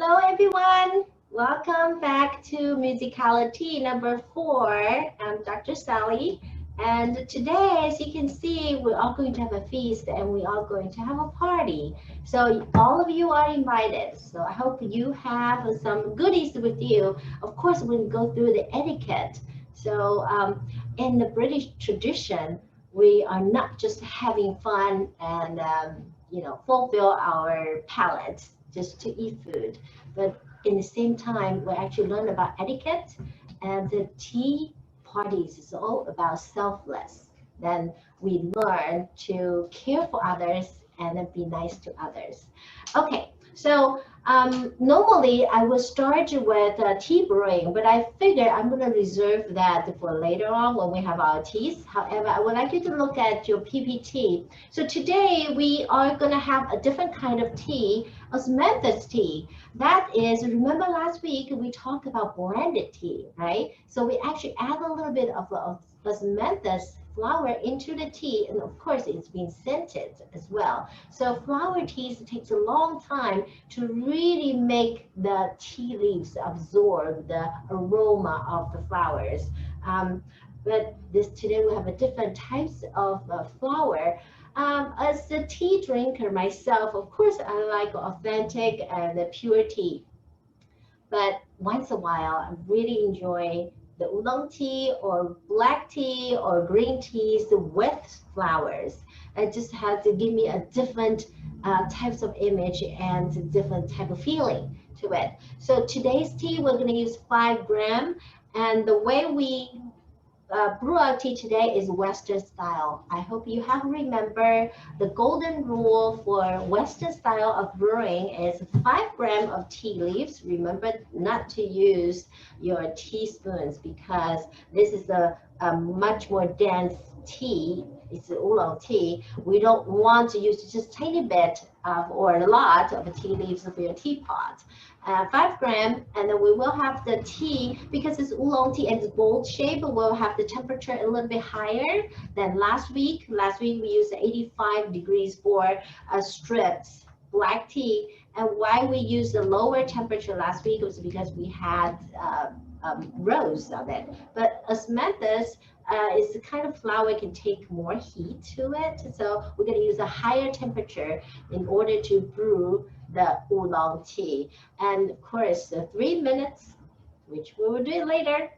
Hello, everyone. Welcome back to Musicali Tea number 4. I'm Dr. Sally. And today, as you can see, we're all going to have a feast and we are going to have a party. So all of you are invited. So I hope you have some goodies with you. Of course, we'll go through the etiquette. So in the British tradition, we are not just having fun and fulfill our palates just to eat food, but in the same time we actually learn about etiquette, and the tea parties is all about selfless. Then we learn to care for others and then be nice to others. Okay, so normally I would start with tea brewing, but I figure I'm going to reserve that for later on when we have our teas. However, I would like you to look at your PPT. So today we are going to have a different kind of tea, Osmanthus tea. That is, remember last week we talked about blended tea, right? So we actually add a little bit of Osmanthus flower into the tea, and of course it's been scented as well. So flower teas takes a long time to really make the tea leaves absorb the aroma of the flowers. But today we have a different types of flower. As a tea drinker myself, of course I like authentic and pure tea. But once a while, I really enjoy the oolong tea or black tea or green teas with flowers. It just has to give me a different types of image and a different type of feeling to it. So today's tea, we're going to use 5 gram. And the way we brew our tea today is Western style. I hope you have remember the golden rule for Western style of brewing is 5 gram of tea leaves. Remember not to use your teaspoons because this is a much more dense tea. It's oolong tea. We don't want to use just a tiny bit of, or a lot of tea leaves for your teapot. 5 gram, and then we will have the tea, because it's oolong tea and it's bold shape, we'll have the temperature a little bit higher than last week. Last week we used 85 degrees for strips black tea, and why we used the lower temperature last week was because we had rows of it. But osmanthus is the kind of flower can take more heat to it, so we're going to use a higher temperature in order to brew the oolong tea. And of course, 3 minutes, which we will do later.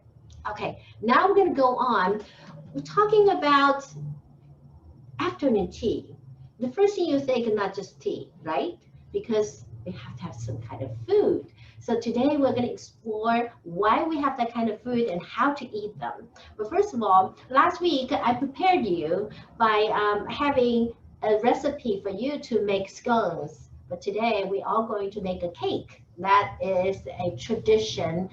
Okay, now we're going to go on. We're talking about afternoon tea. The first thing you think is not just tea, right? Because we have to have some kind of food. So today we're going to explore why we have that kind of food and how to eat them. But first of all, last week I prepared you by having a recipe for you to make scones. But today we are going to make a cake. That is a tradition,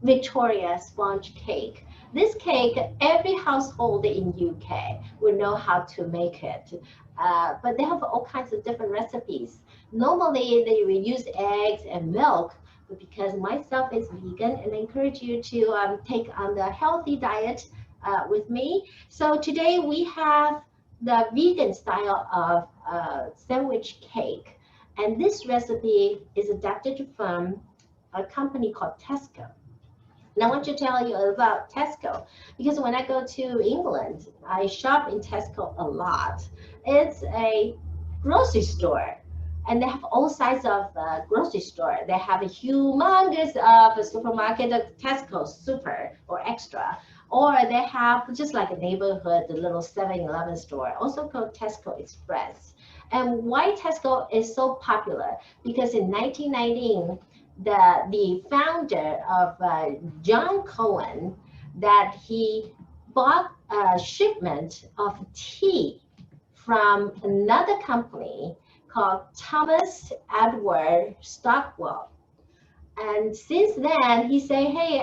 Victoria sponge cake. This cake, every household in UK will know how to make it. But they have all kinds of different recipes. Normally they will use eggs and milk, but because myself is vegan, and I encourage you to take on the healthy diet with me. So today we have the vegan style of sandwich cake. And this recipe is adapted from a company called Tesco. And I want to tell you about Tesco because when I go to England, I shop in Tesco a lot. It's a grocery store, and they have all sizes of grocery store. They have a humongous of a supermarket, a Tesco Super or Extra, or they have just like a neighborhood, the little 7-Eleven store, also called Tesco Express. And why Tesco is so popular? Because in 1919, the founder of John Cohen, that he bought a shipment of tea from another company called Thomas Edward Stockwell. And since then, he said, hey,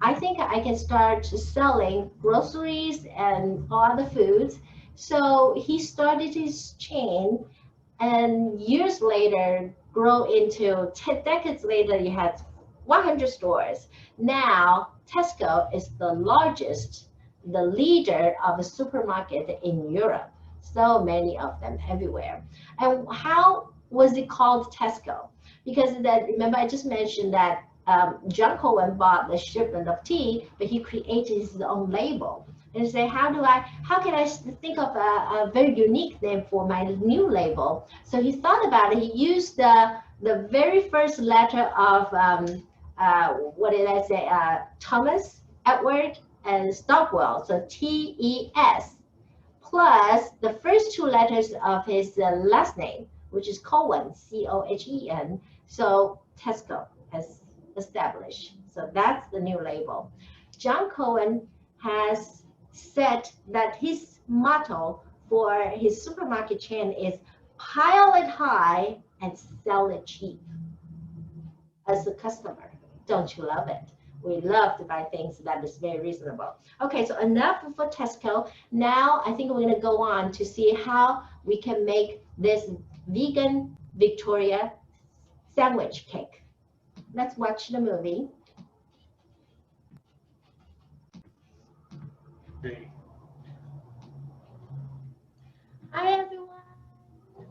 I think I can start selling groceries and all other foods. So he started his chain, and years later, grow into 10 decades later, you had 100 stores. Now, Tesco is the largest, the leader of a supermarket in Europe. So many of them everywhere. And how was it called Tesco? because that, remember I just mentioned that John Cohen bought the shipment of tea, but he created his own label. And say, how can I think of a very unique name for my new label? So he thought about it. He used the very first letter of what did I say? Thomas Edward and Stockwell. So TES plus the first two letters of his last name, which is Cohen, COHEN. So Tesco has established. So that's the new label. John Cohen has said that his motto for his supermarket chain is pile it high and sell it cheap. As a customer, don't you love it? We love to buy things that is very reasonable. Okay, so enough for Tesco. Now I think we're going to go on to see how we can make this vegan Victoria sandwich cake. Let's watch the movie. Hi everyone,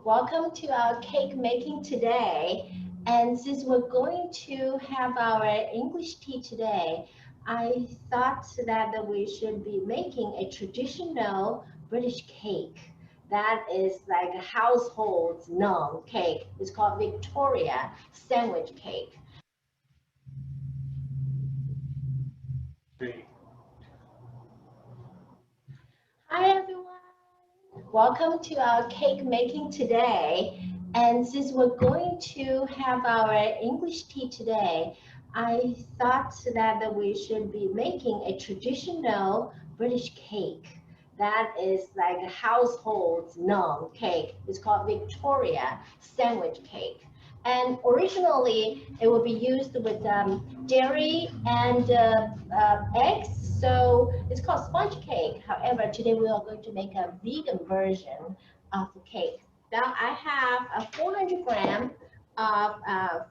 welcome to our cake making today. And since we're going to have our English tea today, I thought that we should be making a traditional British cake that is like a household known cake. It's called Victoria sandwich cake. Hi everyone, welcome to our cake making today. And since we're going to have our English tea today, I thought that we should be making a traditional British cake that is like a household known cake. It's called Victoria sandwich cake. And originally, it will be used with dairy and eggs. So it's called sponge cake. However, today we are going to make a vegan version of the cake. Now I have a 400 gram of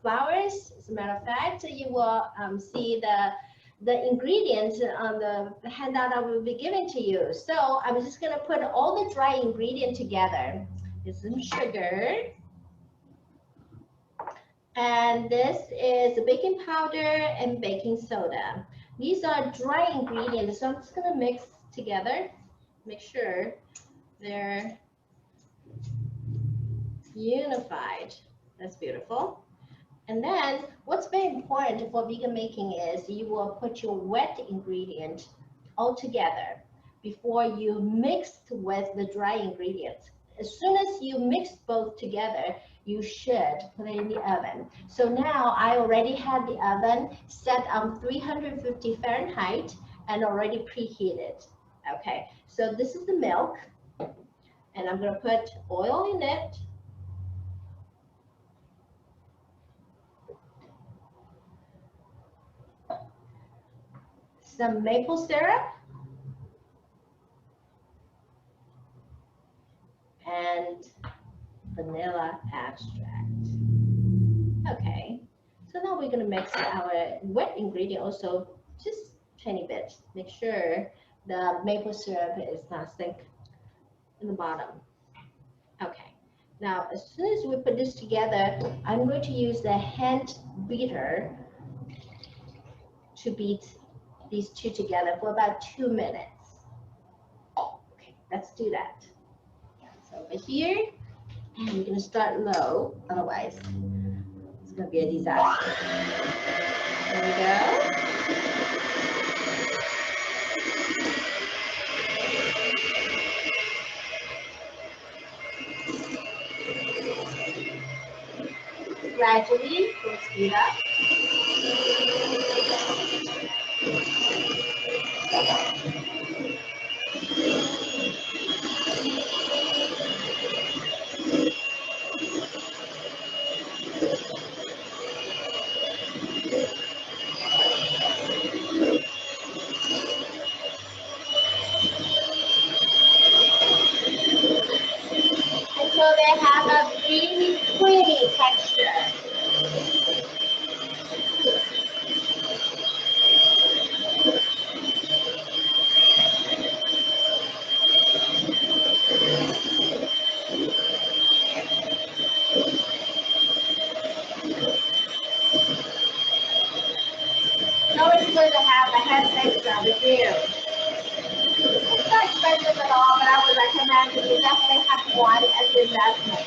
flours. As a matter of fact, you will see the ingredients on the handout I will be giving to you. So I'm just going to put all the dry ingredients together. There's some sugar. And this is baking powder and baking soda. These are dry ingredients, so I'm just going to mix together, make sure they're unified. That's beautiful. And then what's very important for vegan making is you will put your wet ingredient all together before you mix with the dry ingredients. As soon as you mix both together, you should put it in the oven. So now I already had the oven set on 350 Fahrenheit and already preheated. Okay, so this is the milk, and I'm going to put oil in it. Some maple syrup. And vanilla extract. Okay, so now we're going to mix our wet ingredient also just tiny bit. Make sure the maple syrup is not stick in the bottom. Okay, now as soon as we put this together, I'm going to use the hand beater to beat these two together for about 2 minutes. Okay, let's do that. So over here, and we're going to start low, otherwise it's going to be a disaster. There we go. Gradually, we'll speed up. Until they have a really creamy texture. It's always good to have a hand mixer with you. It's not expensive at all, but I would recommend that you definitely have one as an investment.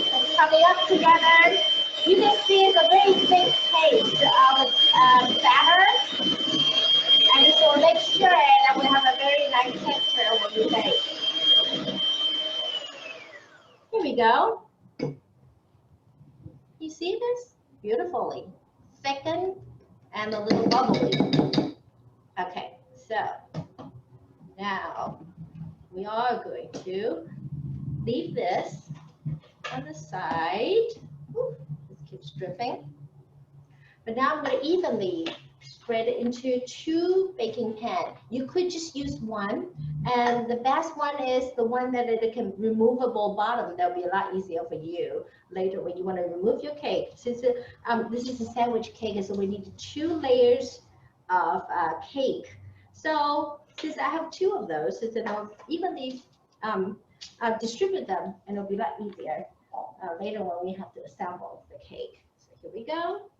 It's coming up together. You can see it's a very thick paste of batter. And this will make sure that we have a very nice texture when we bake. Here we go. You see this? Beautifully thickened and a little bubbly. Okay, so now we are going to leave this on the side. Ooh, this keeps dripping. But now I'm going to evenly spread it into 2 baking pans. You could just use one, and the best one is the one that it can removable bottom. That'll be a lot easier for you later when you want to remove your cake. Since this is a sandwich cake, so we need 2 layers of cake. So since I have 2 of those, so then I'll evenly distribute them, and it'll be a lot easier later when we have to assemble the cake. So here we go.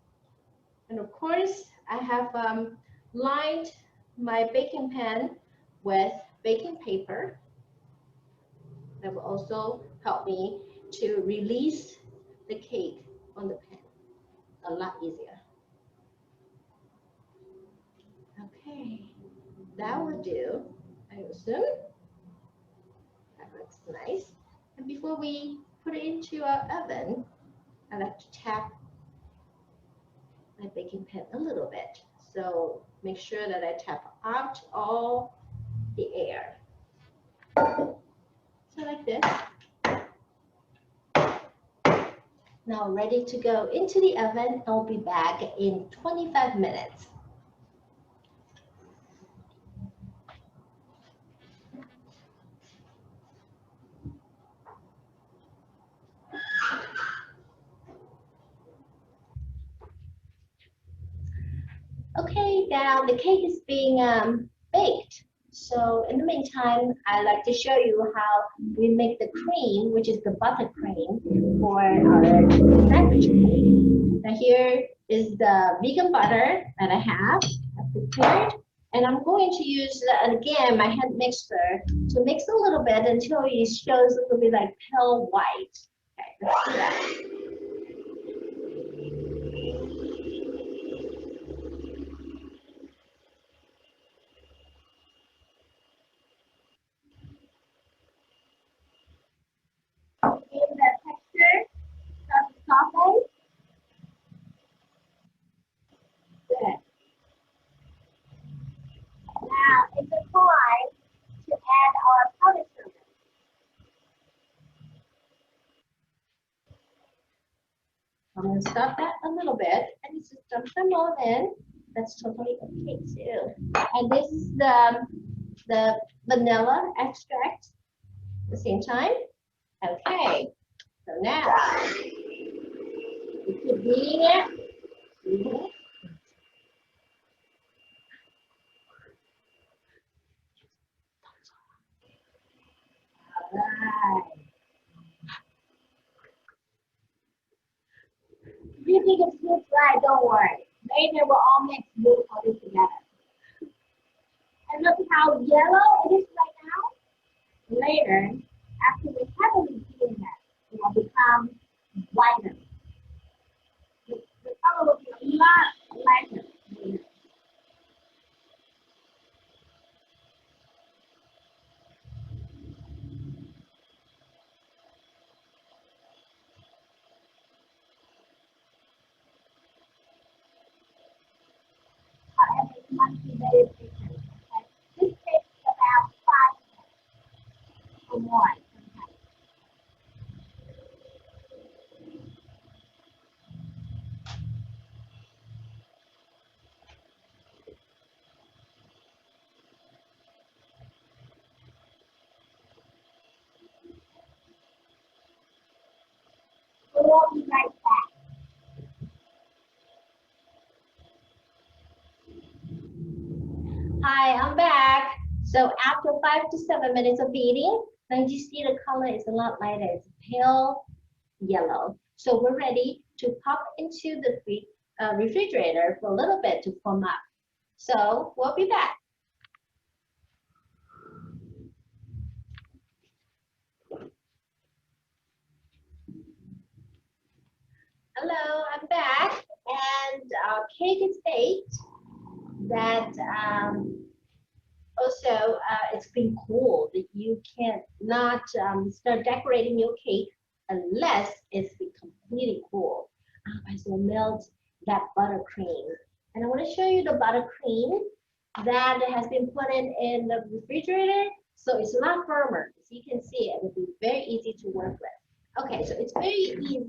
And of course, I have lined my baking pan with baking paper. That will also help me to release the cake on the pan a lot easier. Okay, that will do, I assume. That looks nice. And before we put it into our oven, I like to tap my baking pan a little bit. So make sure that I tap out all the air. So like this. Now ready to go into the oven. I'll be back in 25 minutes. Okay, now the cake is being baked. So in the meantime, I like to show you how we make the cream, which is the buttercream for our sandwich cake. Now here is the vegan butter that I have prepared. And I'm going to use, again, my hand mixer to mix a little bit until it shows a little bit like pale white. Okay, let's do that. In the texture of the soften. Good. Now it's a time to add our powdered sugar. I'm going to stop that a little bit and just dump them all in. That's totally okay too. And this is the vanilla extract at the same time. Okay, so now we keep beating it. All right. If you think it's too dry, don't worry. Later we'll all mix beautifully together. And look how yellow it is right now. Later, after we heavily beaten it, it will become whiter. The color will be a lot lighter later. However, it must be very efficient. Okay? This takes about 5 minutes or more. Sometimes. We will be right back. Hi, I'm back. So after 5 to 7 minutes of beating, now you see the color is a lot lighter. It's pale yellow. So we're ready to pop into the refrigerator for a little bit to foam up. So we'll be back. Hello, I'm back, and our cake is baked. That also it's been cooled. You can't not start decorating your cake unless it's been completely cool. Otherwise, you'll melt that buttercream. And I want to show you the buttercream that has been put in the refrigerator, so it's a lot firmer. As you can see, it will be very easy to work with. Okay, so it's very easy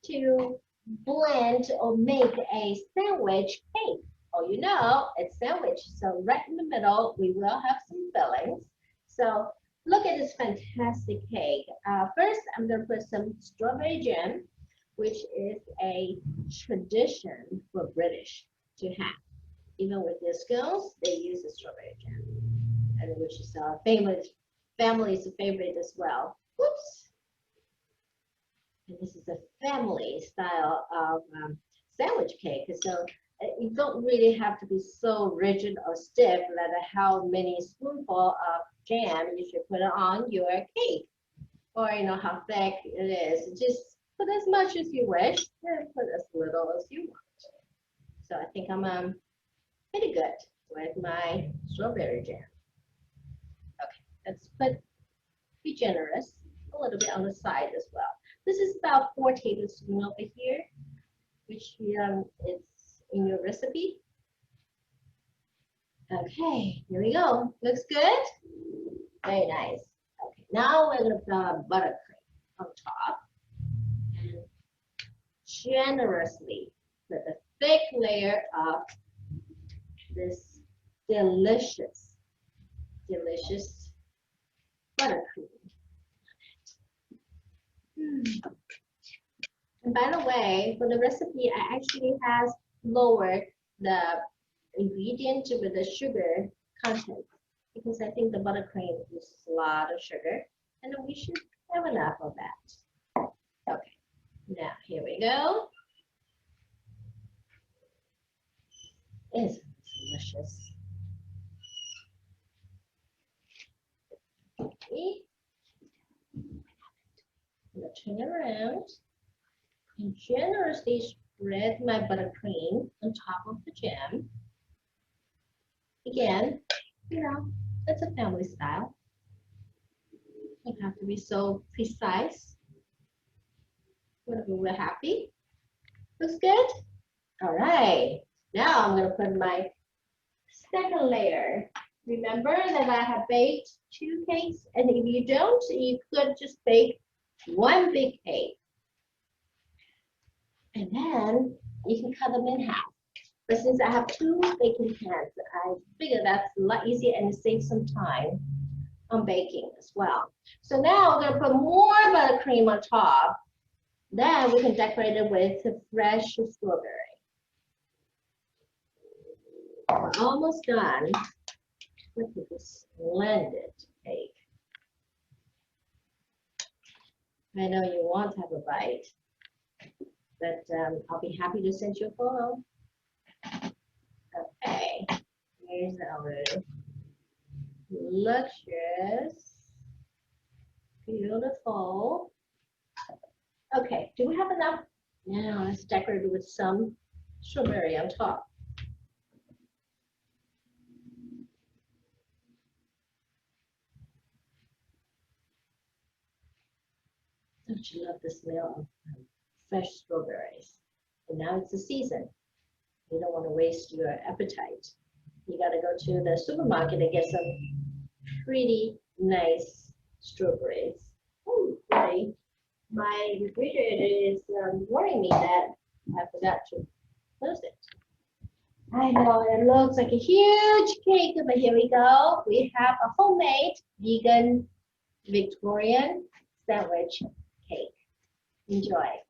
to blend or make a sandwich cake. Oh, you know, it's sandwich. So right in the middle, we will have some fillings. So look at this fantastic cake. First, I'm going to put some strawberry jam, which is a tradition for British to have. Even with their scones, they use the strawberry jam, and which is our family's favorite as well. Oops. And this is a family style of sandwich cake. So you don't really have to be so rigid or stiff, no matter how many spoonful of jam you should put on your cake, or you know how thick it is. Just put as much as you wish, and put as little as you want. So I think I'm pretty good with my strawberry jam. Okay, let's be generous, a little bit on the side as well. This is about 4 tablespoons over here, which is in your recipe. Okay, here we go. Looks good? Very nice. Okay, now we're going to put buttercream on top and generously put a thick layer of this delicious buttercream. And by the way, for the recipe, I actually has lowered the ingredient with the sugar content because I think the buttercream uses a lot of sugar, and we should have enough of that. Okay, now here we go. It's delicious. Okay. I'm gonna turn it around and generously spread my buttercream on top of the jam. Again, you know, it's a family style. You don't have to be so precise. Whenever we're happy. Looks good? All right. Now I'm going to put my second layer. Remember that I have baked 2 cakes, and if you don't, you could just bake 1 big cake. And then you can cut them in half. But since I have 2 baking pans, I figure that's a lot easier and it saves some time on baking as well. So now we're going to put more buttercream on top. Then we can decorate it with fresh strawberry. We're almost done with this splendid cake. I know you want to have a bite, but I'll be happy to send you a photo. Okay, here's our luxurious, beautiful. Okay, do we have enough? Now let's decorate it with some strawberry on top. Don't you love the smell of fresh strawberries? And now it's the season. You don't want to waste your appetite. You got to go to the supermarket and get some pretty nice strawberries. Oh, sorry. My refrigerator is warning me that I forgot to close it. I know it looks like a huge cake, but here we go. We have a homemade vegan Victorian sandwich cake. Enjoy.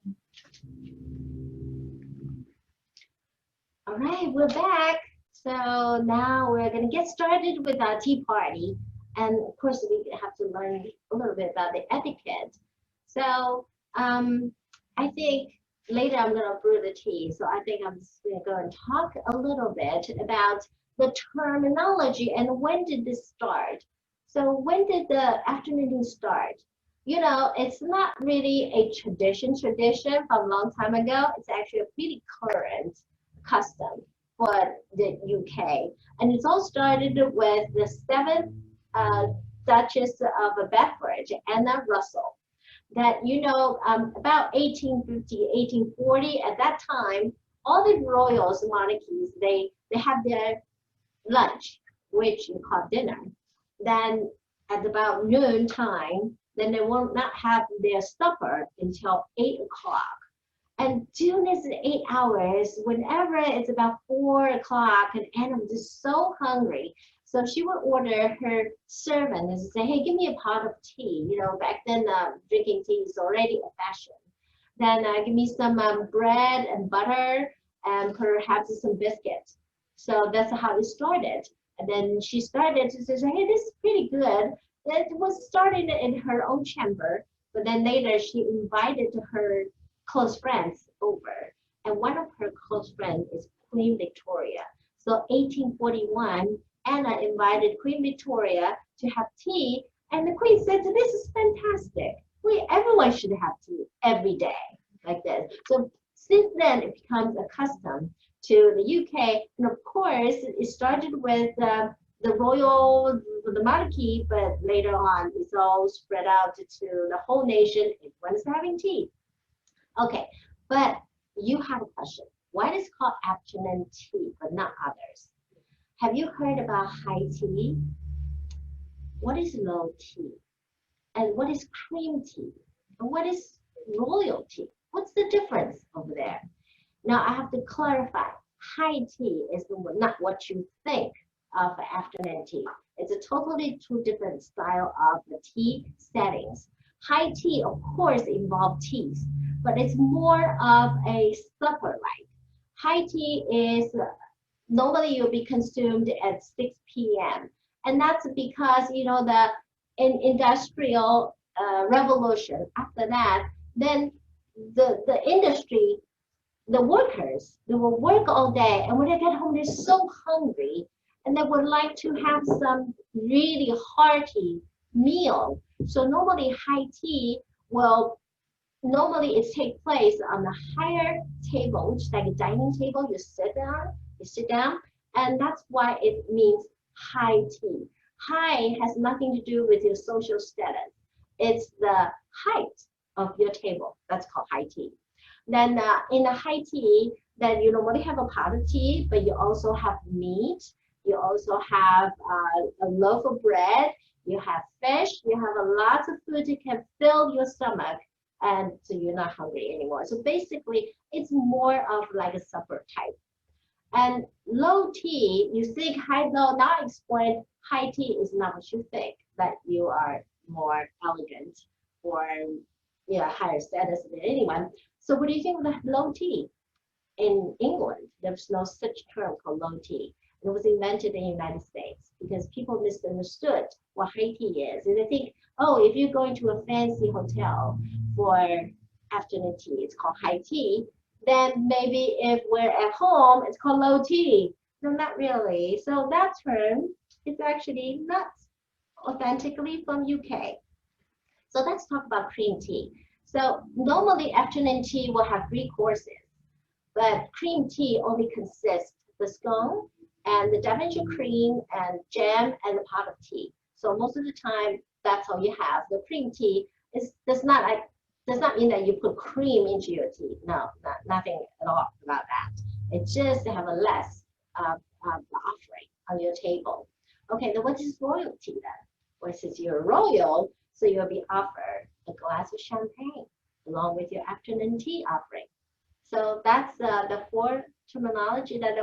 All right, we're back. So now we're going to get started with our tea party. And of course, we have to learn a little bit about the etiquette. So I think later I'm going to brew the tea. So I think I'm just going to go and talk a little bit about the terminology and when did this start. So when did the afternoon tea start? You know, it's not really a tradition from a long time ago. It's actually a pretty current custom for the UK. And it's all started with the seventh uh, Duchess of Bedford, Anna Russell. That, you know, about 1850, 1840, at that time, all the royals, monarchies, they have their lunch, which you call dinner. Then at about noon time, then they will not have their supper until 8 o'clock. And during this 8 hours, whenever it's about 4 o'clock, and Anna was just so hungry, so she would order her servant and say, "Hey, give me a pot of tea." You know, back then drinking tea is already a fashion. Then give me some bread and butter and perhaps some biscuits. So that's how it started. And then she started to say, "Hey, this is pretty good." It was started in her own chamber, but then later she invited her close friends over. And one of her close friends is Queen Victoria. So 1841, Anna invited Queen Victoria to have tea, and the Queen said, "This is fantastic. Everyone should have tea every day like this." So since then, it becomes a custom to the UK, and of course, it started with the royal, the monarchy, but later on, it's all spread out to the whole nation. Everyone's having tea. Okay, but you have a question. What is called afternoon tea, but not others? Have you heard about high tea? What is low tea? And what is cream tea? And what is royal tea? What's the difference over there? Now I have to clarify. High tea is not what you think of afternoon tea. It's a totally two different style of the tea settings. High tea, of course, involves teas, but it's more of a supper-like. High tea is normally you'll be consumed at 6 p.m. And that's because, you know, the industrial revolution, after that, then the industry, the workers, they will work all day, and when they get home, they're so hungry, and they would like to have some really hearty meal. So normally high tea will normally it takes place on a higher table, which is like a dining table. You sit down, and that's why it means high tea. High has nothing to do with your social status. It's the height of your table. That's called high tea. Then in the high tea, then you normally have a pot of tea, but you also have meat. You also have a loaf of bread. You have fish. You have a lot of food that can fill your stomach, and so you're not hungry anymore. So basically, it's more of like a supper type. And low tea, you think high, low, now I explain high tea is not what you think, that you are more elegant or higher status than anyone. So what do you think of the low tea? In England, there's no such term called low tea. It was invented in the United States because people misunderstood what high tea is. And they think, oh, if you're going to a fancy hotel for afternoon tea, it's called high tea. Then maybe if we're at home, it's called low tea. No, not really. So that term is actually not authentically from UK. So let's talk about cream tea. So normally afternoon tea will have 3 courses, but cream tea only consists the scone and the Devonshire cream and jam and a pot of tea. So most of the time, that's all you have. The cream tea does not mean that you put cream into your tea. No, nothing at all about that. It's just to have a less offering on your table. Okay, then what is royalty then? Well, since you're royal, so you'll be offered a glass of champagne along with your afternoon tea offering. So that's the 4 terminology that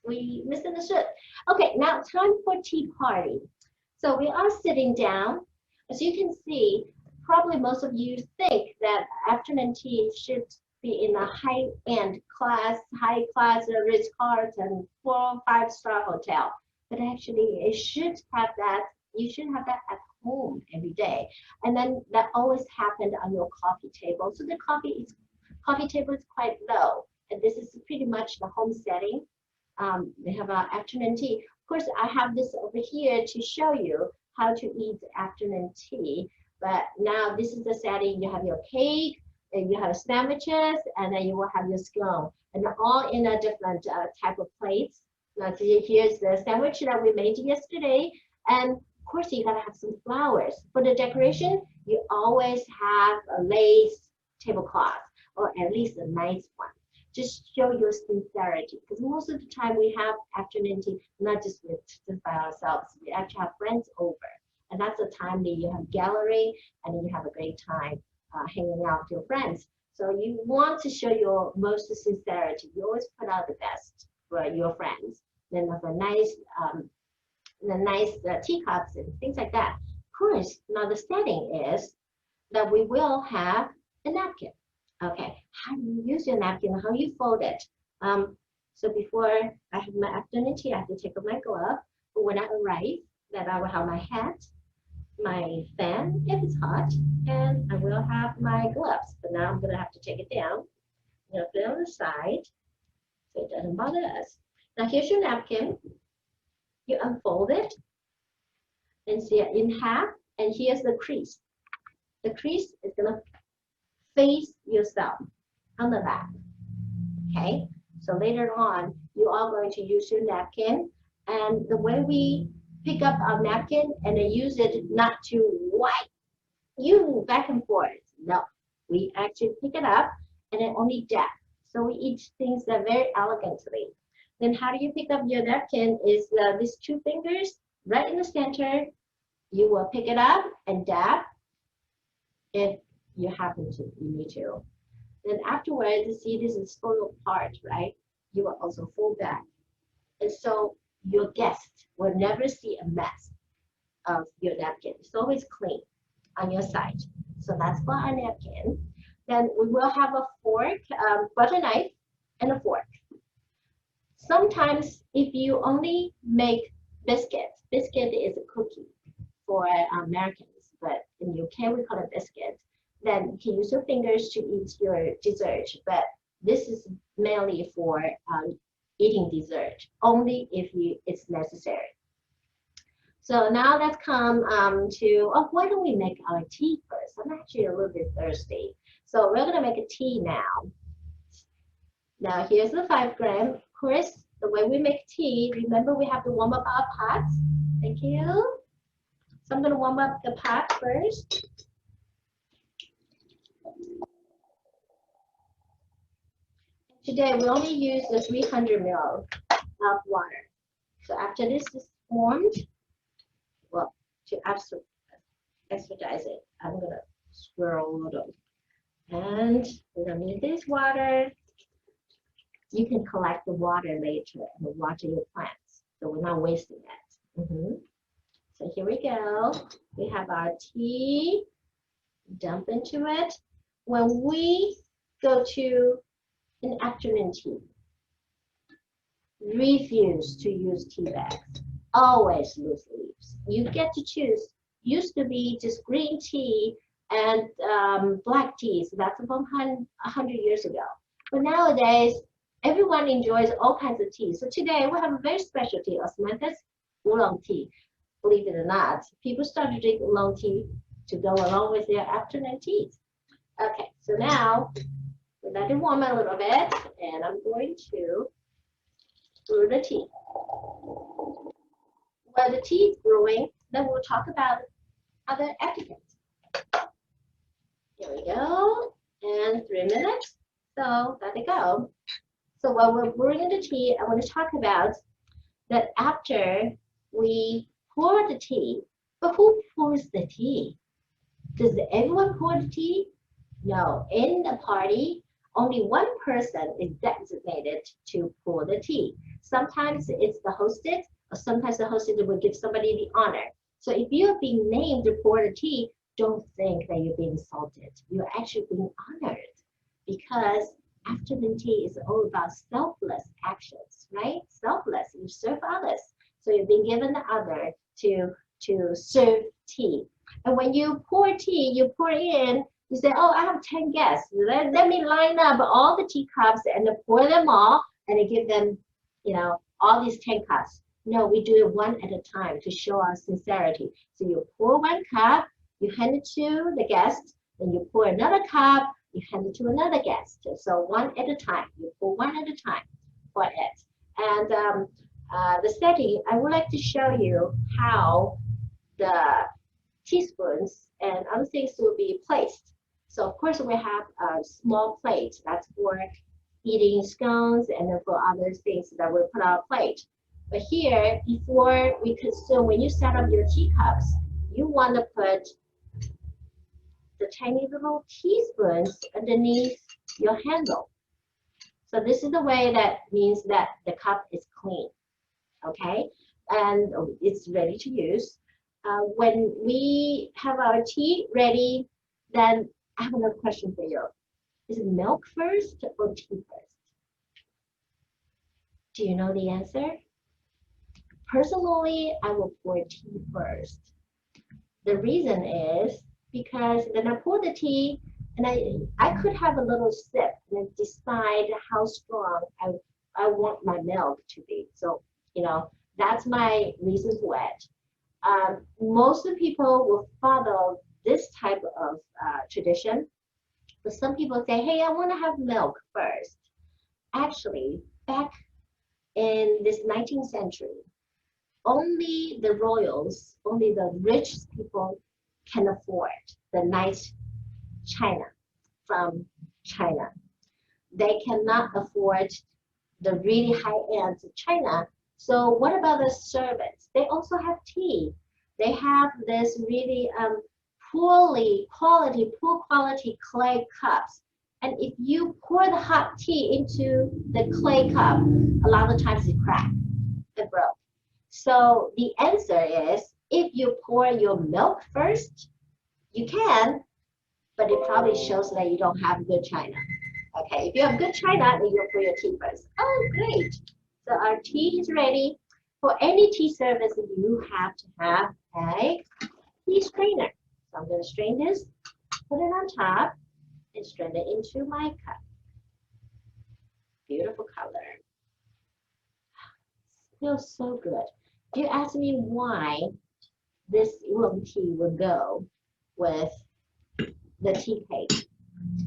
we misunderstood. Okay, now time for tea party. So we are sitting down. As you can see, probably most of you think that afternoon tea should be in a high-end class, high-class rich Carlton, 4 or 5-star hotel. But actually, it should have that. You should have that at home every day. And then that always happened on your coffee table. So the coffee table is quite low. And this is pretty much the home setting. They have an afternoon tea. Of course, I have this over here to show you how to eat afternoon tea. But now this is the setting. You have your cake, and you have sandwiches, and then you will have your scone. And they're all in a different type of plates. Now, here's the sandwich that we made yesterday. And of course, you gotta have some flowers. For the decoration, you always have a lace tablecloth, or at least a nice one. Just show your sincerity, because most of the time we have afternoon tea, not just by ourselves. We actually have friends over. And that's a time that you have gathering and you have a great time hanging out with your friends. So you want to show your most sincerity. You always put out the best for your friends. Then have a nice, teacups and things like that. Of course, now the setting is that we will have a napkin. Okay, how do you use your napkin? How you fold it? So before I have my afternoon tea, I have to take off my glove. But when I arrive, then I will have my hat, my fan if it's hot, and I will have my gloves. But now I'm gonna have to take it down. I'm gonna put it on the side so it doesn't bother us. Now here's your napkin. You unfold it and see it in half, and here's the crease. The crease is gonna face yourself on the back. Okay, so later on, you are going to use your napkin, and the way we pick up our napkin and then use it not to wipe you back and forth. No, we actually pick it up and then only dab. So we eat things that very elegantly. Then how do you pick up your napkin is these 2 fingers right in the center. You will pick it up and dab if you happen to, you need to. Then afterwards, you see this is full part, right? You will also fold back. And so your guest will never see a mess of your napkin. It's always clean on your side. So that's for our napkin. Then we will have a fork, butter knife, and a fork. Sometimes if you only make biscuits, biscuit is a cookie for Americans, but in UK we call it biscuit. Then you can use your fingers to eat your dessert, but this is mainly for eating dessert, only if it's necessary. So now let's come to, why don't we make our tea first? I'm actually a little bit thirsty. So we're gonna make a tea now. Now here's the 5 gram. Of course, the way we make tea, remember we have to warm up our pots. Thank you. So I'm gonna warm up the pot first. Today we only use the 300 ml of water. So after this is formed, well, to expedite it, I'm gonna swirl a little. And we're gonna need this water. You can collect the water later and water your plants. So we're not wasting it. So here we go. We have our tea. Dump into it. When we go to an afternoon tea, refuse to use tea bags. Always loose leaves. You get to choose. Used to be just green tea and black tea. So that's about 100 years ago. But nowadays, everyone enjoys all kinds of tea. So today we have a very special tea, Osmanthus Oolong tea. Believe it or not, people start to drink oolong tea to go along with their afternoon teas. Okay, so now we let it warm a little bit, and I'm going to brew the tea. While the tea is brewing, then we'll talk about other etiquette. Here we go, and 3 minutes. So let it go. So while we're brewing the tea, I want to talk about that after we pour the tea, but who pours the tea? Does everyone pour the tea? No, in the party, only one person is designated to pour the tea. Sometimes it's the hostess, or sometimes the hostess will give somebody the honor. So if you're being named to pour the tea, don't think that you're being insulted. You're actually being honored. because afternoon tea is all about selfless actions, right? Selfless, you serve others. So you've been given the other to serve tea. And when you pour tea, you pour in, you say, oh, I have 10 guests. Let me line up all the teacups and then pour them all and then give them, all these 10 cups. No, we do it one at a time to show our sincerity. So you pour one cup, you hand it to the guest, then you pour another cup, you hand it to another guest. So one at a time, you pour one at a time for it. And the setting, I would like to show you how the teaspoons and other things will be placed. So of course we have a small plate that's for eating scones and then for other things that we put on a plate. But here, before we consume, when you set up your teacups, you want to put the tiny little teaspoons underneath your handle. So this is the way that means that the cup is clean, okay? And it's ready to use. When we have our tea ready, then I have another question for you. Is it milk first or tea first? Do you know the answer? Personally, I will pour tea first. The reason is because then I pour the tea and I could have a little sip and decide how strong I want my milk to be. So, that's my reason for it. Most of the people will follow this type of tradition, but some people say, hey, I want to have milk first. Actually, back in this 19th century, only the royals, only the rich people can afford the nice china from China. They cannot afford the really high-end china. So what about the servants? They also have tea. They have this really poor quality clay cups. And if you pour the hot tea into the clay cup, a lot of times it cracks, it broke. So the answer is, if you pour your milk first, you can, but it probably shows that you don't have good china. Okay, if you have good china, then you'll pour your tea first. Oh, great. So our tea is ready. For any tea service, you have to have a tea strainer. So I'm going to strain this, put it on top, and strain it into my cup. Beautiful color. Feels so good. You asked me why this oolong tea would go with the tea cake.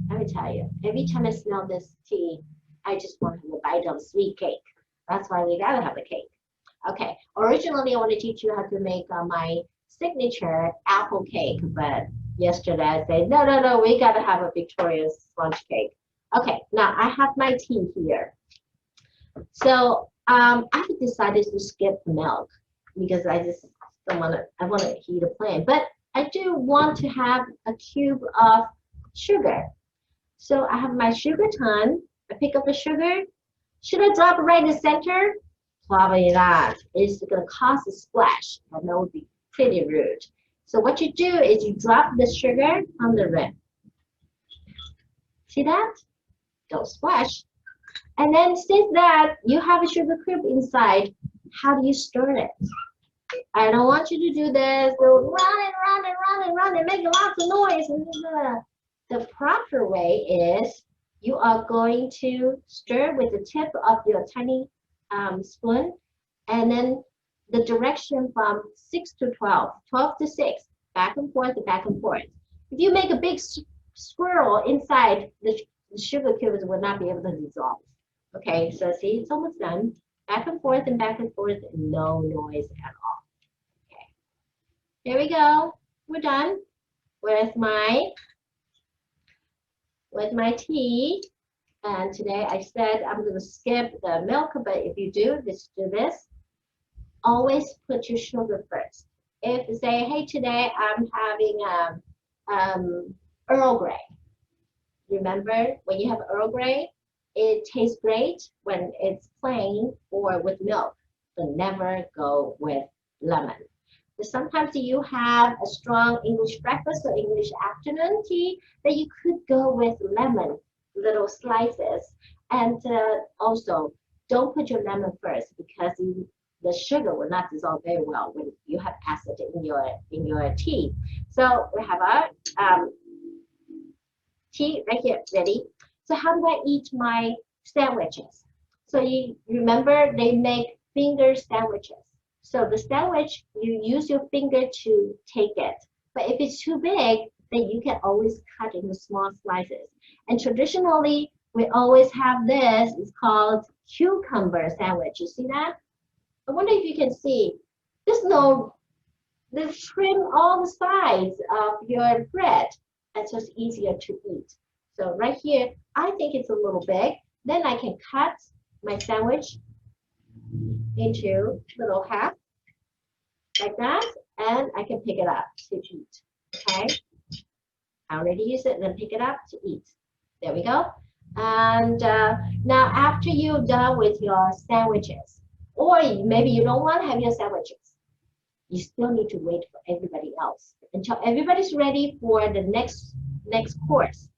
Let me tell you, every time I smell this tea, I just want to have a bite of sweet cake. That's why we gotta have the cake. Okay, originally I want to teach you how to make my signature apple cake, but yesterday I said, no, we gotta have a Victoria sponge cake. Okay, now I have my tea here. So I've decided to skip milk because I just don't want to, I want to heat a plain, but I do want to have a cube of sugar. So I have my sugar ton. I pick up the sugar. Should I drop it right in the center? Probably not. It's going to cause a splash, and that would be pretty rude. So what you do is you drop the sugar on the rim. See that? Don't splash. And then since that you have a sugar cube inside, how do you stir it? I don't want you to do this. So run and make lots of noise. The proper way is you are going to stir with the tip of your tiny spoon, and then the direction from 6 to 12, 12 to 6, back and forth, back and forth. If you make a big swirl inside, the sugar cubes will not be able to dissolve. Okay, so see, it's almost done. Back and forth, no noise at all. Okay, here we go. We're done with my tea. And today I said I'm going to skip the milk, but if you do this, always put your sugar first. If you say, hey, today I'm having Earl Grey. Remember, when you have Earl Grey, it tastes great when it's plain or with milk, but never go with lemon. But sometimes you have a strong English breakfast or English afternoon tea that you could go with lemon. little slices. And also, don't put your lemon first because the sugar will not dissolve very well when you have acid in your tea. So we have our tea right here ready. So how do I eat my sandwiches? So you remember they make finger sandwiches. So the sandwich, you use your finger to take it. But if it's too big, then you can always cut into small slices. And traditionally, we always have this. It's called cucumber sandwich. You see that? I wonder if you can see. There's no, they trim all the sides of your bread, and so it's easier to eat. So right here, I think it's a little big. Then I can cut my sandwich into little half like that, and I can pick it up to eat. Okay, I already use it, and then pick it up to eat. There we go. And now after you're done with your sandwiches, or maybe you don't want to have your sandwiches, you still need to wait for everybody else until everybody's ready for the next course.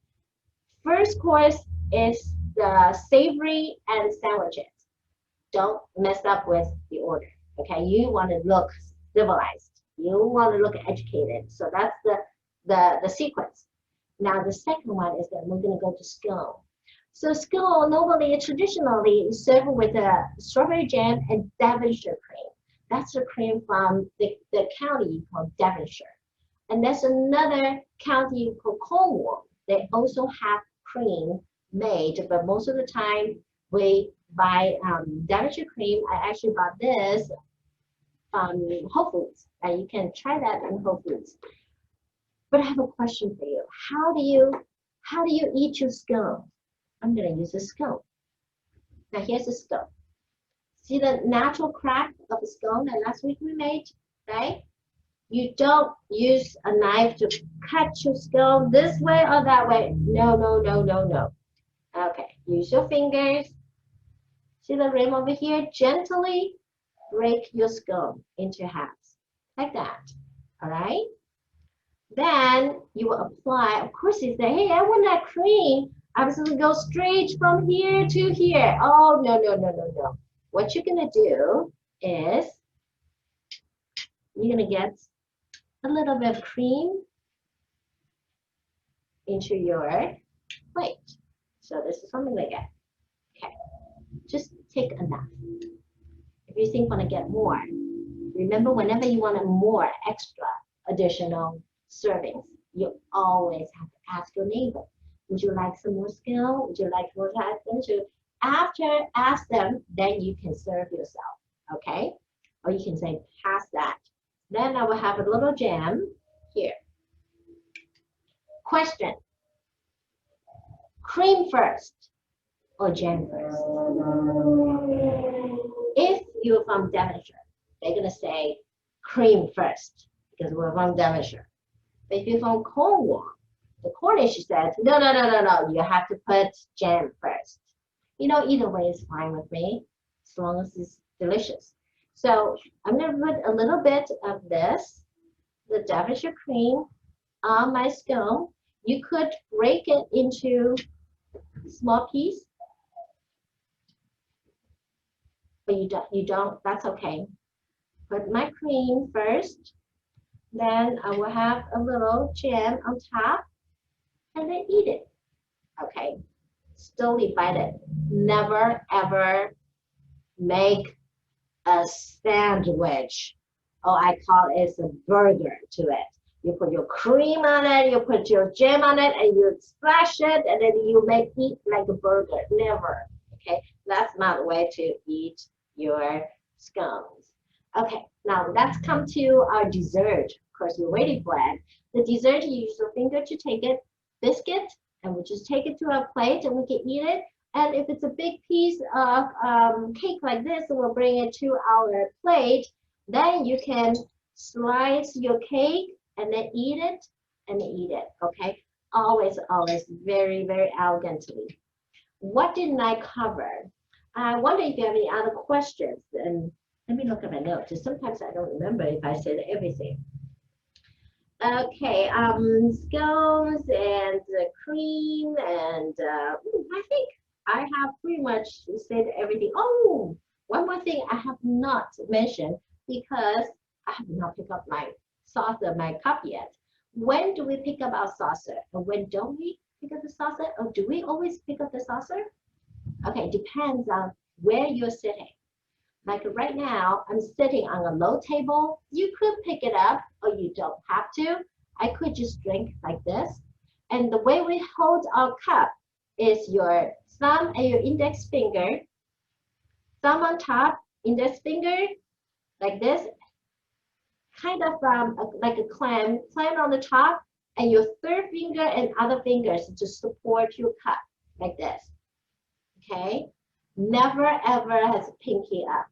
First course is the savory and sandwiches. Don't mess up with the order. Okay, you want to look civilized. You want to look educated. So that's the sequence. Now the second one is that we're going to go to scone. So scone normally, traditionally, is served with a strawberry jam and Devonshire cream. That's the cream from the county called Devonshire. And there's another county called Cornwall. They also have cream made, but most of the time we buy Devonshire cream. I actually bought this from Whole Foods, and you can try that in Whole Foods. But I have a question for you. How do you eat your scone? I'm going to use a scone. Now here's a scone. See the natural crack of the scone that last week we made, right? You don't use a knife to cut your scone this way or that way. No, no, no, no, no. Okay, use your fingers. See the rim over here? Gently break your scone into halves, like that, all right? Then you will apply, of course you say, hey, I want that cream. I was gonna go straight from here to here. Oh, no, no, no, no, no. What you're gonna do is you're gonna get a little bit of cream into your plate. So this is something like that. Okay, just take enough. If you think you want to get more, remember whenever you want more extra additional servings, you always have to ask your neighbor, would you like some more scone? Would you like more to after ask them, then you can serve yourself, okay? Or you can say, pass that. Then I will have a little jam here. Question, cream first or jam first? If you're from Devonshire, they're gonna say cream first because we're from Devonshire. But if you're from Cornwall, the Cornish said, no, no, no, no, no, you have to put jam first. You know, either way is fine with me, as long as it's delicious. So I'm gonna put a little bit of this, the Devonshire cream, on my scone. You could break it into small pieces, but you don't, that's okay. Put my cream first, then I will have a little jam on top, and then eat it. Okay, slowly bite it. Never ever make a sandwich. Oh, I call it a burger to it. You put your cream on it, you put your jam on it, and you splash it, and then you make eat like a burger. Never. Okay, that's not the way to eat your scones. Okay, now let's come to our dessert. Of course, we're waiting for it. The dessert, you use your finger to take it, biscuit, and we just take it to our plate and we can eat it. And if it's a big piece of cake like this, we'll bring it to our plate. Then you can slice your cake and then eat it and eat it, okay? Always, always very, very elegantly. What didn't I cover? I wonder if you have any other questions. And let me look at my notes. Sometimes I don't remember if I said everything. Okay, scones and cream and I think I have pretty much said everything. Oh, one more thing I have not mentioned because I have not picked up my saucer, my cup yet. When do we pick up our saucer and when don't we pick up the saucer? Or do we always pick up the saucer? Okay, depends on where you're sitting. Like right now, I'm sitting on a low table. You could pick it up or you don't have to. I could just drink like this. And the way we hold our cup is your thumb and your index finger, thumb on top, index finger, like this, kind of like a clam on the top, and your third finger and other fingers to support your cup, like this, okay? Never ever has a pinky up.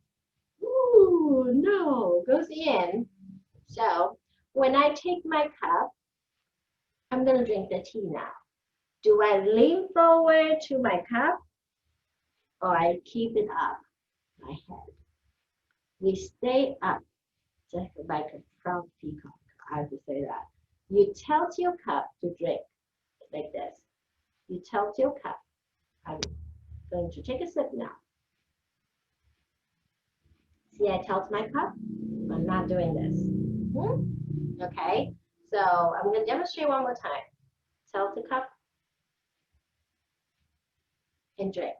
Ooh, no, goes in. So when I take my cup, I'm going to drink the tea now. Do I lean forward to my cup or I keep it up my head? We stay up just like a proud peacock. I have to say that. You tilt your cup to drink like this. You tilt your cup. I'm going to take a sip now. See, I tilt my cup. I'm not doing this. Okay, so I'm going to demonstrate one more time. Tilt the cup and drink.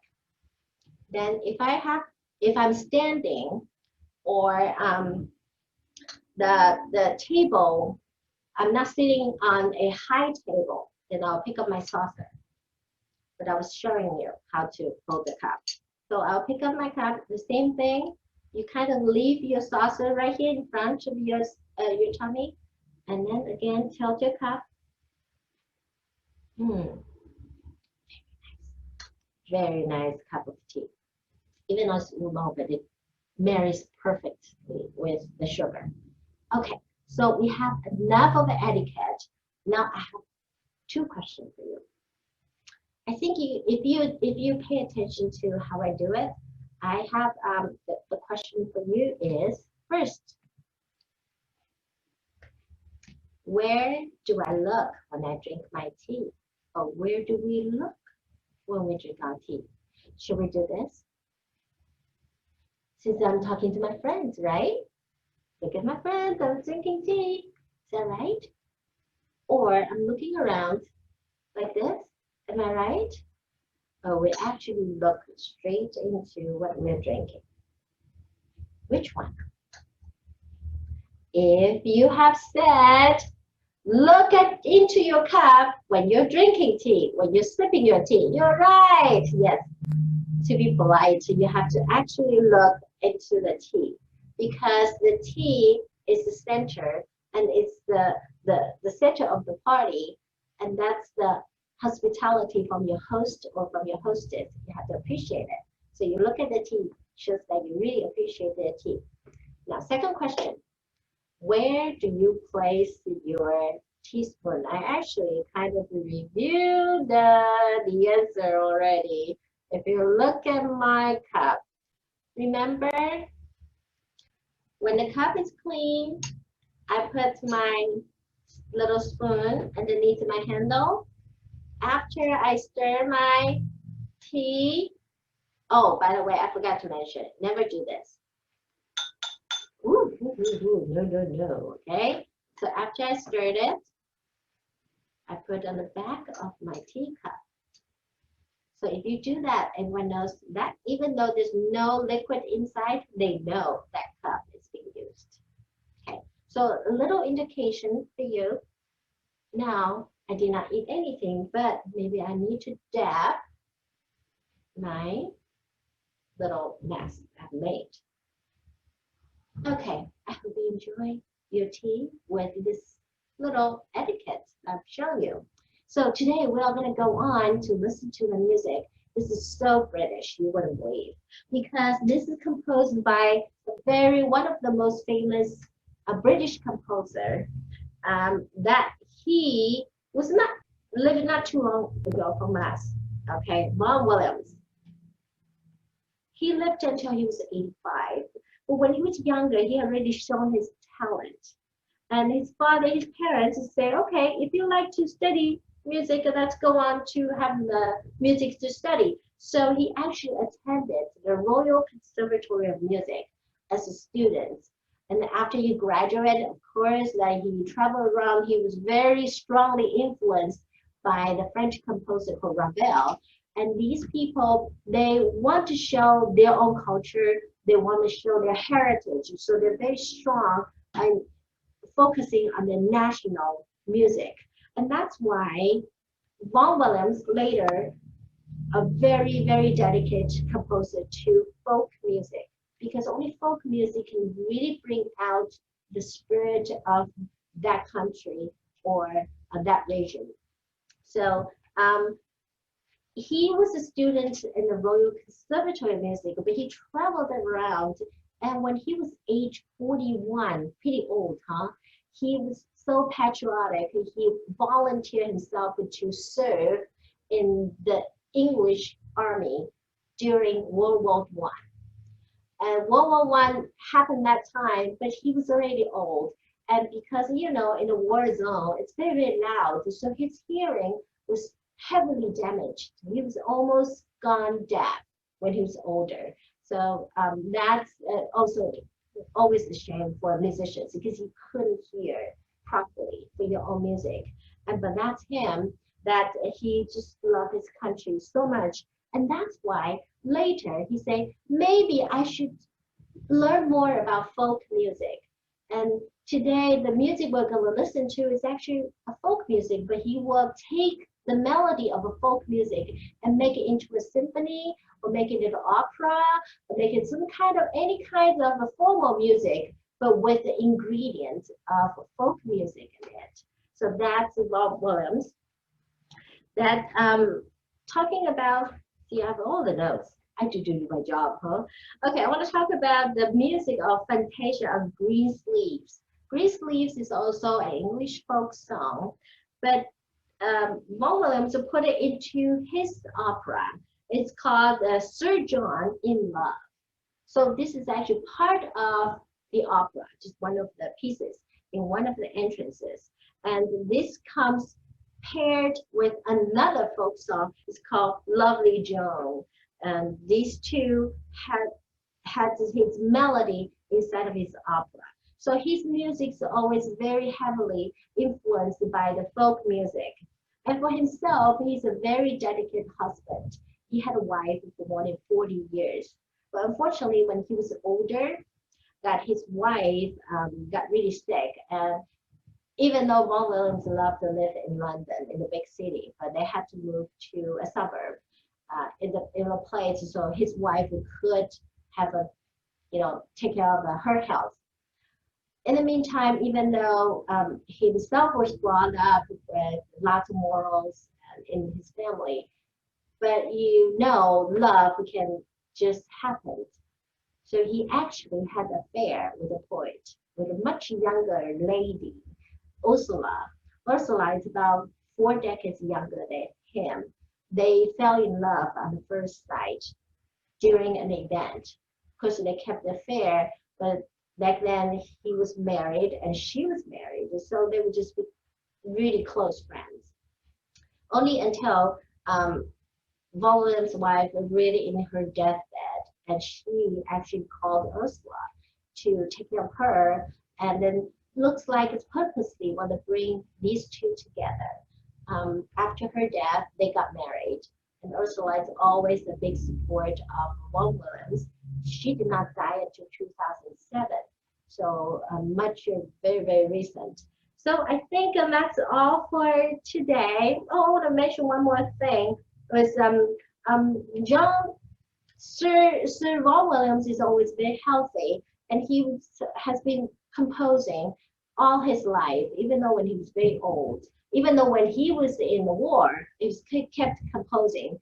Then if I'm standing or the table, I'm not sitting on a high table, then I'll pick up my saucer. But I was showing you how to hold the cup. So I'll pick up my cup, the same thing. You kind of leave your saucer right here in front of your tummy. And then again, tilt your cup. Very nice cup of tea. Even though it's Oolong, but it marries perfectly with the sugar. Okay, so we have enough of the etiquette. Now I have two questions for you. I think if you pay attention to how I do it, I have the question for you is first, where do I look when I drink my tea? Or where do we look when we drink our tea? Should we do this? Since I'm talking to my friends, right? Look at my friends, I'm drinking tea. Is that right? Or I'm looking around like this. Am I right? Or we actually look straight into what we're drinking. Which one? If you have said, look into your cup when you're drinking tea, when you're sipping your tea, you're right. Yes. To be polite, you have to actually look into the tea because the tea is the center and it's the center of the party, and that's the hospitality from your host or from your hostess. You have to appreciate it. So you look at the tea, shows that you really appreciate the tea. Now, second question, where do you place your teaspoon? I actually kind of reviewed the answer already. If you look at my cup, remember when the cup is clean, I put my little spoon underneath my handle. After I stir my tea, oh, by the way, I forgot to mention, never do this. No. Okay, so after I stirred it, I put on the back of my teacup. So if you do that, everyone knows that even though there's no liquid inside, they know that cup is being used. Okay, so a little indication for you. Now, I did not eat anything, but maybe I need to dab my little mess I've made. Okay, I hope you enjoy your tea with this little etiquette I've shown you. So today we are going to go on to listen to the music. This is so British, you wouldn't believe, because this is composed by one of the most famous British composer that he was lived not too long ago from us. Okay, Vaughan Williams. He lived until he was 85. But when he was younger, he already shown his talent. And his father, his parents say, okay, if you like to study music, let's go on to have the music to study. So he actually attended the Royal Conservatory of Music as a student. And after he graduated, of course, like he traveled around, he was very strongly influenced by the French composer called Ravel. And these people, they want to show their own culture, they want to show their heritage. So they're very strong and focusing on the national music. And that's why Vaughan Williams later a very, very dedicated composer to folk music because only folk music can really bring out the spirit of that country or that region. So he was a student in the Royal Conservatory of Music, but he traveled around. And when he was age 41, pretty old, huh? He was so patriotic. He volunteered himself to serve in the English army during World War One. And World War One happened that time, but he was already old. And because in a war zone, it's very, very loud. So his hearing was heavily damaged. He was almost gone deaf when he was older. So that's also always a shame for musicians because you couldn't hear properly for your own music. And but that's him that he just loved his country so much. And that's why later he said, maybe I should learn more about folk music. And today, the music we're going to listen to is actually a folk music, but he will take the melody of a folk music and make it into a symphony or make it into opera or make it some kind of any kind of a formal music, but with the ingredients of folk music in it. So that's Bob Williams. That talking about, see, I have all the notes. I do my job, huh? Okay, I want to talk about the music of Fantasia of Greensleeves. Greensleeves is also an English folk song, but Vaughan Williams put it into his opera. It's called Sir John in Love. So this is actually part of the opera, just one of the pieces in one of the entrances. And this comes paired with another folk song. It's called Lovely Joan. And these two had his melody inside of his opera. So his music is always very heavily influenced by the folk music. And for himself, he's a very dedicated husband. He had a wife for more than 40 years. But unfortunately, when he was older, that his wife got really sick. And even though Vaughan Williams loved to live in London, in the big city, but they had to move to a suburb in a place so his wife could have take care of her health. In the meantime, even though he himself was brought up with lots of morals in his family, but love can just happen. So he actually had an affair with a poet, with a much younger lady, Ursula. Ursula is about 4 decades younger than him. They fell in love on the first sight during an event. Of course, they kept the affair, but back then he was married and she was married, so they would just be really close friends. Only until Vaughan's wife was really in her deathbed, and she actually called Ursula to take care of her, and then looks like it's purposely want to bring these two together. After her death, they got married, and Ursula is always a big support of Vaughan Williams. She did not die until 2007, so very, very recent. So I think that's all for today. Oh, I want to mention one more thing. Was John Sir Vaughan Williams is always very healthy, and he has been composing all his life, even though when he was very old. Even though when he was in the war, he kept composing.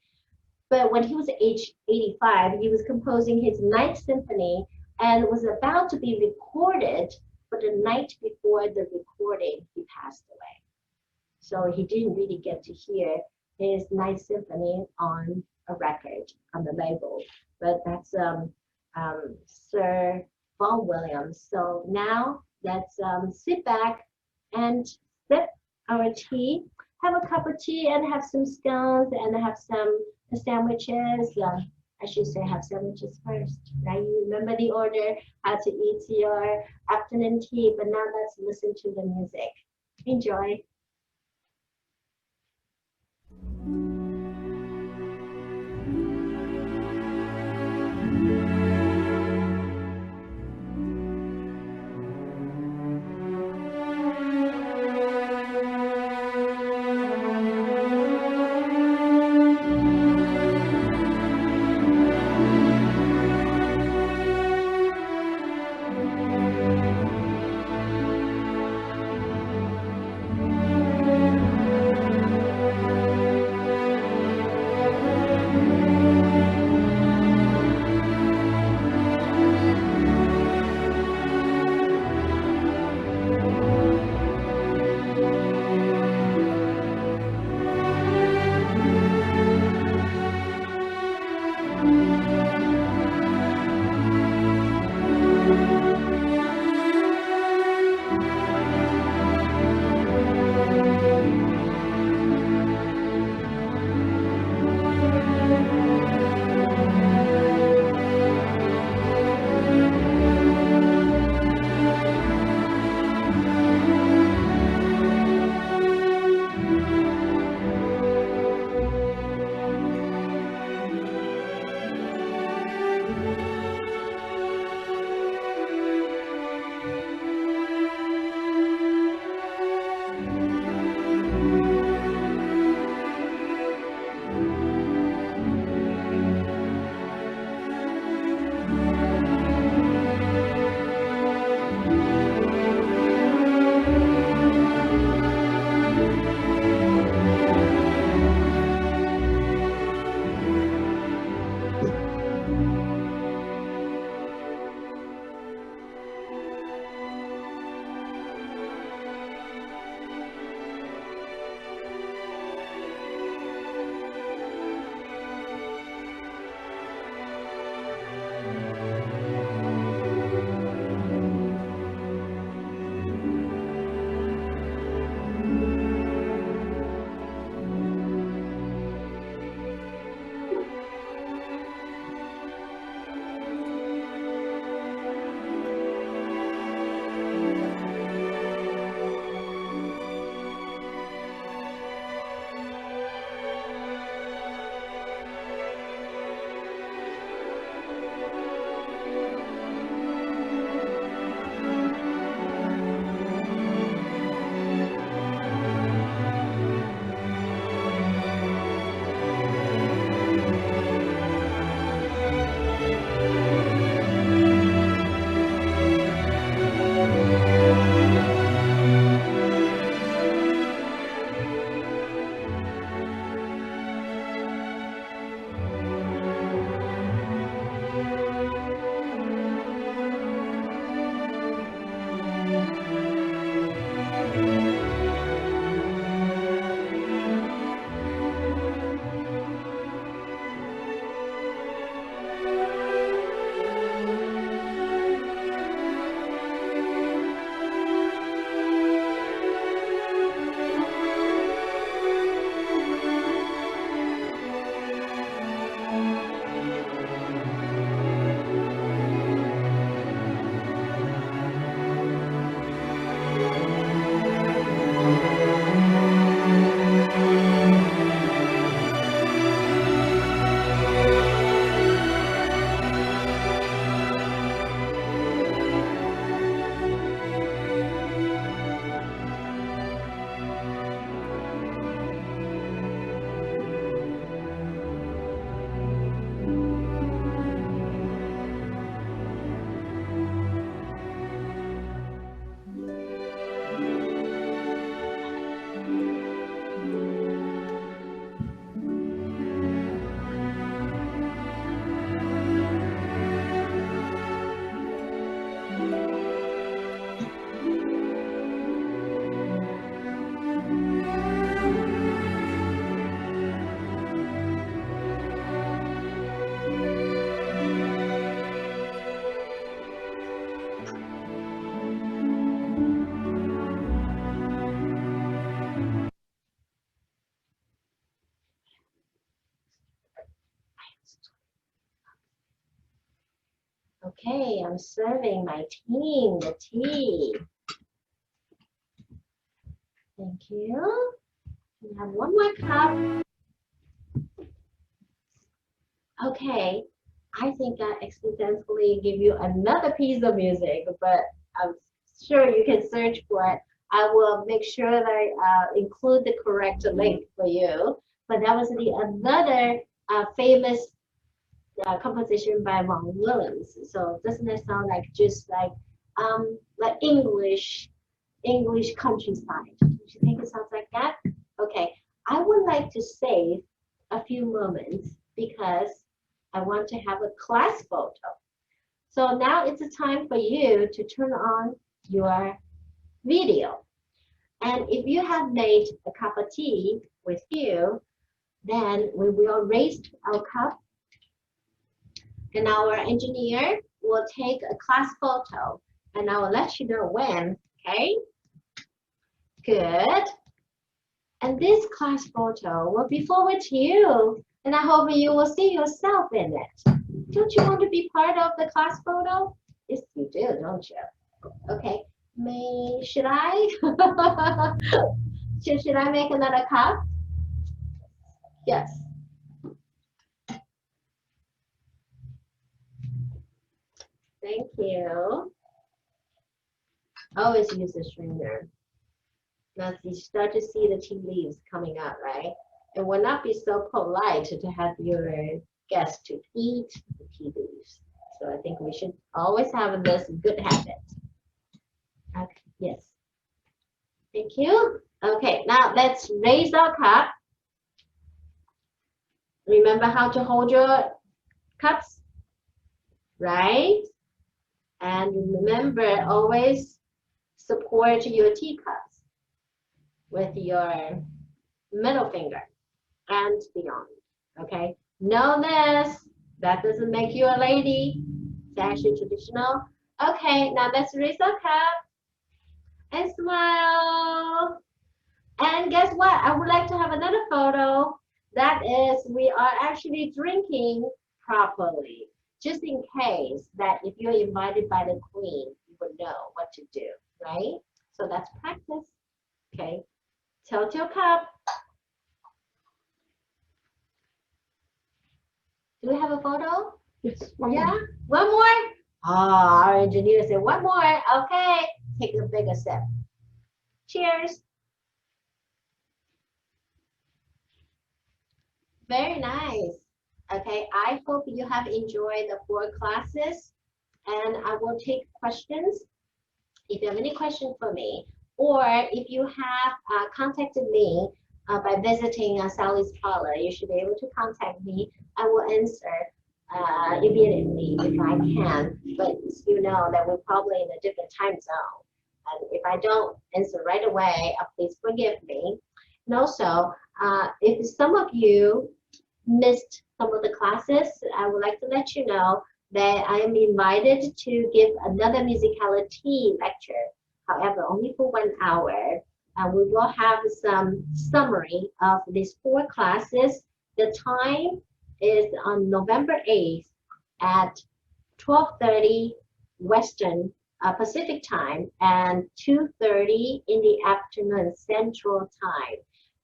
But when he was age 85, he was composing his Ninth Symphony and was about to be recorded, but the night before the recording, he passed away. So he didn't really get to hear his Ninth Symphony on a record, on the label. But that's Sir Vaughan Williams. So now let's sit back and sip our tea. Have a cup of tea and have some scones and have some sandwiches. I should say have sandwiches first. Now you remember the order, how to eat your afternoon tea, but now let's listen to the music. Enjoy. Okay, I'm serving my team the tea. Thank you. We have one more cup. Okay, I think I accidentally give you another piece of music, but I'm sure you can search for it. I will make sure that I include the correct link for you. But that was the another famous composition by Vaughan Williams. So doesn't it sound like just like English countryside? Do you think it sounds like that? Okay, I would like to save a few moments because I want to have a class photo. So now it's a time for you to turn on your video. And if you have made a cup of tea with you, then we will raise our cup and our engineer will take a class photo and I will let you know when, okay? Good. And this class photo will be forwarded to you and I hope you will see yourself in it. Don't you want to be part of the class photo? Yes, you do, don't you? Okay, should I? should I make another cup? Yes. Thank you. Always use a strainer. Now you start to see the tea leaves coming out, right? It will not be so polite to have your guests to eat the tea leaves. So I think we should always have this good habit. Okay, yes. Thank you. Okay, now let's raise our cup. Remember how to hold your cups, right? And remember, always support your teacups with your middle finger and beyond, okay? Know this, that doesn't make you a lady. It's actually traditional. Okay, now let's raise our cup and smile. And guess what? I would like to have another photo. That is, we are actually drinking properly. Just in case that if you're invited by the queen, you would know what to do, right? So that's practice. Okay. Tilt your cup. Do we have a photo? Yes. Yeah. One more? Oh, our engineer said one more. Okay. Take a bigger sip. Cheers. Very nice. Okay, I hope you have enjoyed the 4 classes and I will take questions if you have any questions for me or if you have contacted me by visiting Sally's parlor, you should be able to contact me. I will answer immediately if I can, but you know that we're probably in a different time zone. And if I don't answer right away, please forgive me. And also, if some of you missed some of the classes, I would like to let you know that I am invited to give another Musicali Tea lecture, however, only for 1 hour. We will have some summary of these 4 classes. The time is on November 8th at 12:30 Western Pacific time and 2:30 in the afternoon Central time.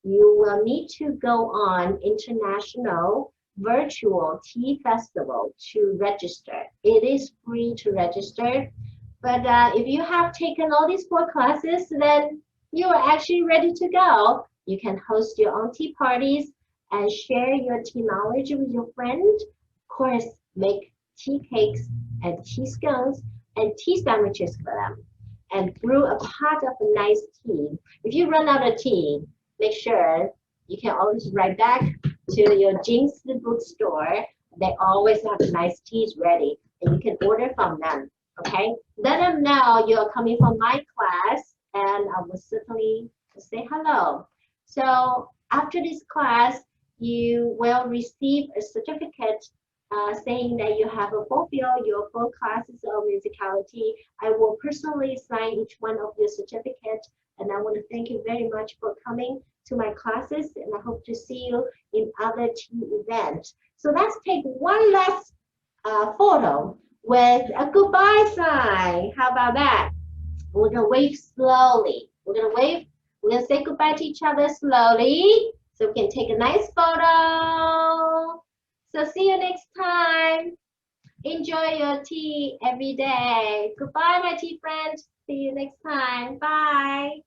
You will need to go on International Virtual Tea Festival to register. It is free to register, but if you have taken all these 4 classes, then you are actually ready to go. You can host your own tea parties and share your tea knowledge with your friend. Of course, make tea cakes and tea scones and tea sandwiches for them and brew a pot of nice tea. If you run out of tea, make sure you can always write back to your Jing's bookstore. They always have nice teas ready and you can order from them, okay? Let them know you're coming from my class and I will certainly say hello. So after this class, you will receive a certificate saying that you have fulfilled your 4 classes of Musicali Tea. I will personally sign each one of your certificates and I want to thank you very much for coming to my classes and I hope to see you in other tea events. So let's take one last photo with a goodbye sign. How about that? We're gonna wave slowly. We're gonna say goodbye to each other slowly so we can take a nice photo. So see you next time. Enjoy your tea every day. Goodbye, my tea friends. See you next time. Bye.